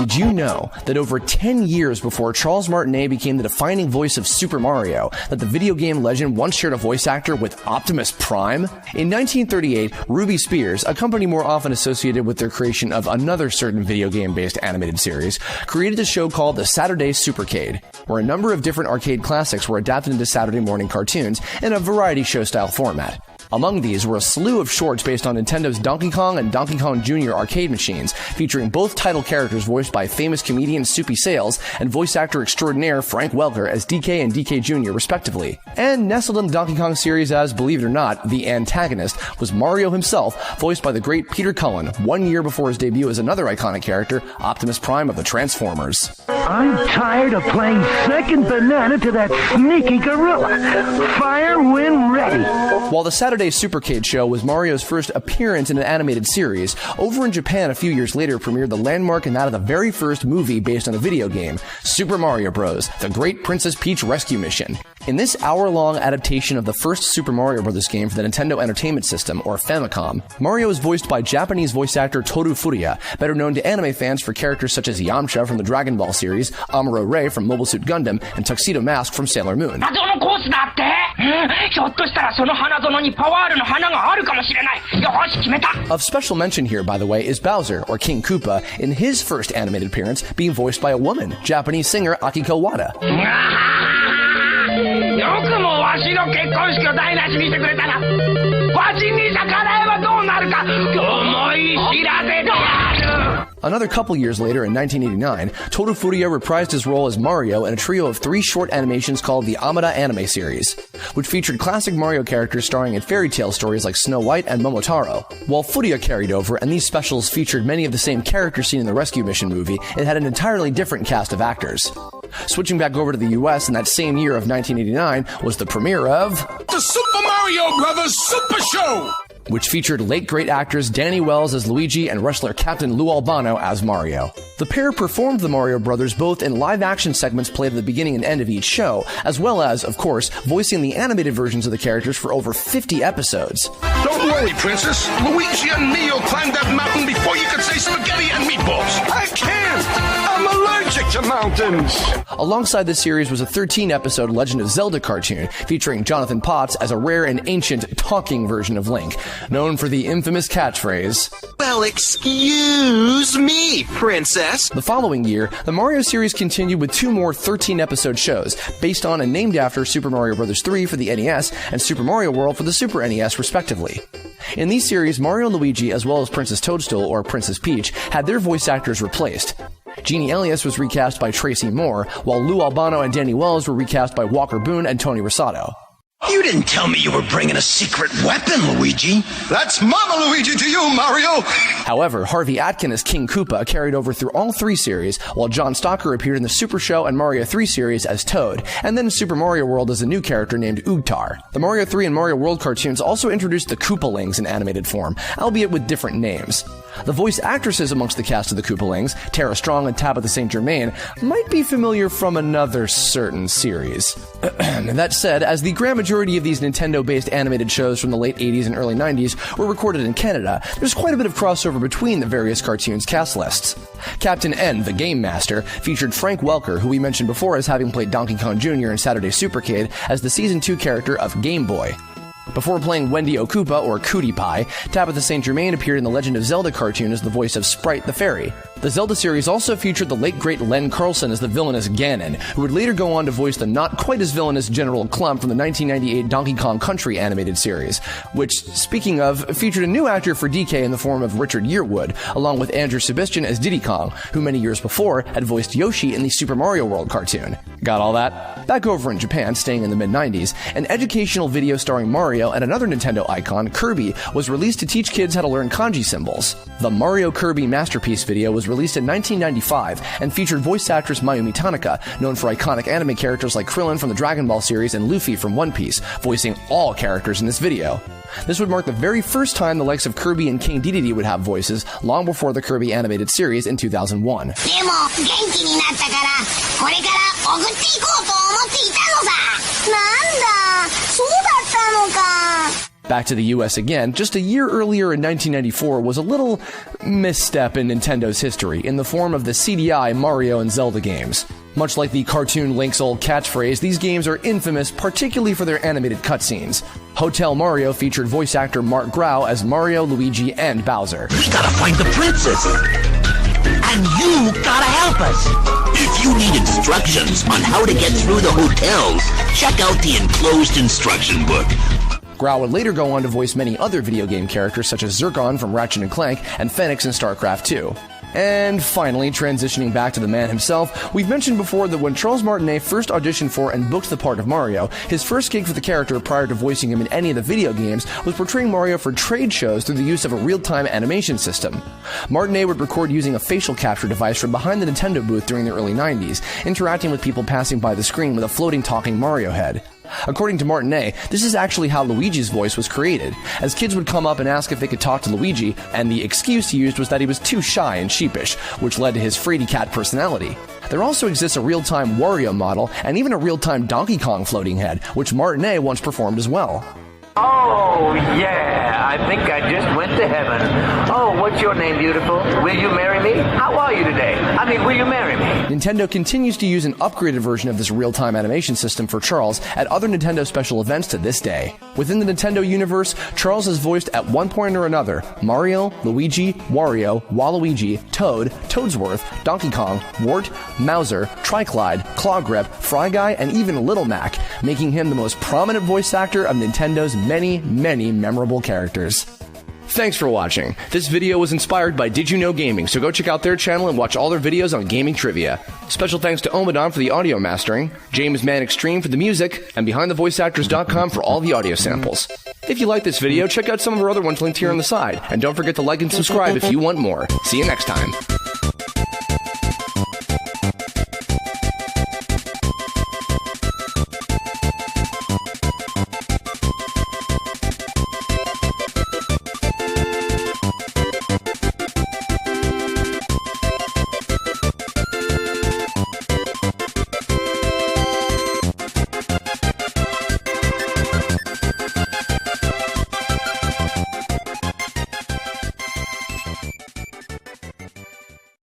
Did you know that over 10 years before Charles Martinet became the defining voice of Super Mario, that the video game legend once shared a voice actor with Optimus Prime? In 1938, Ruby Spears, a company more often associated with their creation of another certain video game-based animated series, created a show called the Saturday Supercade, where a number of different arcade classics were adapted into Saturday morning cartoons in a variety show-style format. Among these were a slew of shorts based on Nintendo's Donkey Kong and Donkey Kong Jr. arcade machines, featuring both title characters voiced by famous comedian Soupy Sales and voice actor extraordinaire Frank Welker as DK and DK Jr. respectively. And nestled in the Donkey Kong series as, believe it or not, the antagonist was Mario himself, voiced by the great Peter Cullen, 1 year before his debut as another iconic character, Optimus Prime of the Transformers. I'm tired of playing second banana to that sneaky gorilla. Fire when ready. While the Saturday Supercade show was Mario's first appearance in an animated series, over in Japan a few years later premiered the landmark and that of the very first movie based on a video game, Super Mario Bros., The Great Princess Peach Rescue Mission. In this hour-long adaptation of the first Super Mario Bros. Game for the Nintendo Entertainment System, or Famicom, Mario is voiced by Japanese voice actor Toru Furuya, better known to anime fans for characters such as Yamcha from the Dragon Ball series, Amuro Ray from Mobile Suit Gundam, and Tuxedo Mask from Sailor Moon. Of special mention here, by the way, is Bowser, or King Koopa, in his first animated appearance, being voiced by a woman, Japanese singer Akiko Wada. Another couple years later, in 1989, Toru Furuya reprised his role as Mario in a trio of 3 short animations called the Amada Anime series, which featured classic Mario characters starring in fairy tale stories like Snow White and Momotaro. While Furuya carried over, and these specials featured many of the same characters seen in the Rescue Mission movie, it had an entirely different cast of actors. Switching back over to the US in that same year of 1989 was the premiere of The Super Mario Brothers Super Show, which featured late-great actors Danny Wells as Luigi and wrestler Captain Lou Albano as Mario. The pair performed the Mario Brothers both in live-action segments played at the beginning and end of each show, as well as, of course, voicing the animated versions of the characters for over 50 episodes. Don't worry, Princess. Luigi and Neo climbed that mountain before you could say spaghetti and meatballs. I can't! I'm allergic to mountains! Alongside this series was a 13-episode Legend of Zelda cartoon featuring Jonathan Potts as a rare and ancient talking version of Link, known for the infamous catchphrase, "Well, excuse me, Princess." The following year, the Mario series continued with 2 more 13-episode shows, based on and named after Super Mario Bros. 3 for the NES and Super Mario World for the Super NES, respectively. In these series, Mario and Luigi, as well as Princess Toadstool or Princess Peach, had their voice actors replaced. Jeannie Elias was recast by Tracy Moore, while Lou Albano and Danny Wells were recast by Walker Boone and Tony Rosato. You didn't tell me you were bringing a secret weapon, Luigi. That's Mama Luigi to you, Mario! However, Harvey Atkin as King Koopa carried over through all 3 series, while John Stalker appeared in the Super Show and Mario 3 series as Toad, and then in Super Mario World as a new character named Oogtar. The Mario 3 and Mario World cartoons also introduced the Koopalings in animated form, albeit with different names. The voice actresses amongst the cast of the Koopalings, Tara Strong and Tabitha St. Germain, might be familiar from another certain series. That said, as the grand majority of these Nintendo-based animated shows from the late 80s and early 90s were recorded in Canada, there's quite a bit of crossover between the various cartoons' cast lists. Captain N, the Game Master, featured Frank Welker, who we mentioned before as having played Donkey Kong Jr. in Saturday Supercade, as the Season 2 character of Game Boy. Before playing Wendy Okupa, or Cootie Pie, Tabitha St. Germain appeared in the Legend of Zelda cartoon as the voice of Sprite the Fairy. The Zelda series also featured the late-great Len Carlson as the villainous Ganon, who would later go on to voice the not-quite-as-villainous General Clump from the 1998 Donkey Kong Country animated series, which, speaking of, featured a new actor for DK in the form of Richard Yearwood, along with Andrew Sebastian as Diddy Kong, who many years before had voiced Yoshi in the Super Mario World cartoon. Got all that? Back over in Japan, staying in the mid-90s, an educational video starring Mario and another Nintendo icon, Kirby, was released to teach kids how to learn kanji symbols. The Mario Kirby Masterpiece video was released in 1995 and featured voice actress Mayumi Tanaka, known for iconic anime characters like Krillin from the Dragon Ball series and Luffy from One Piece, voicing all characters in this video. This would mark the very first time the likes of Kirby and King Dedede would have voices, long before the Kirby animated series in 2001. Back to the US again, just a year earlier in 1994 was a little misstep in Nintendo's history in the form of the CDI Mario and Zelda games. Much like the cartoon Link's old catchphrase, these games are infamous particularly for their animated cutscenes. Hotel Mario featured voice actor Mark Grau as Mario, Luigi, and Bowser. We gotta find the princess. And you gotta help us. If you need instructions on how to get through the hotels, check out the enclosed instruction book. Grau would later go on to voice many other video game characters such as Zircon from Ratchet & Clank and Phoenix in StarCraft 2. And finally, transitioning back to the man himself, we've mentioned before that when Charles Martinet first auditioned for and booked the part of Mario, his first gig for the character prior to voicing him in any of the video games was portraying Mario for trade shows through the use of a real-time animation system. Martinet would record using a facial capture device from behind the Nintendo booth during the early 90s, interacting with people passing by the screen with a floating talking Mario head. According to Martinet, this is actually how Luigi's voice was created, as kids would come up and ask if they could talk to Luigi, and the excuse he used was that he was too shy and sheepish, which led to his fraidy cat personality. There also exists a real-time Wario model, and even a real-time Donkey Kong floating head, which Martinet once performed as well. Oh, yeah, I think I just went to heaven. Oh, what's your name, beautiful? Will you marry me? How are you today? I mean, will you marry me? Nintendo continues to use an upgraded version of this real-time animation system for Charles at other Nintendo special events to this day. Within the Nintendo universe, Charles has voiced at one point or another Mario, Luigi, Wario, Waluigi, Toad, Toadsworth, Donkey Kong, Wart, Mauser, Triclide, Claw Grip, Fry Guy, and even Little Mac, making him the most prominent voice actor of Nintendo's many, many memorable characters. Thanks for watching. This video was inspired by Did You Know Gaming, so go check out their channel and watch all their videos on gaming trivia. Special thanks to Omadon for the audio mastering, James Man Extreme for the music, and BehindTheVoiceActors.com for all the audio samples. If you like this video, check out some of our other ones linked here on the side, and don't forget to like and subscribe if you want more. See you next time.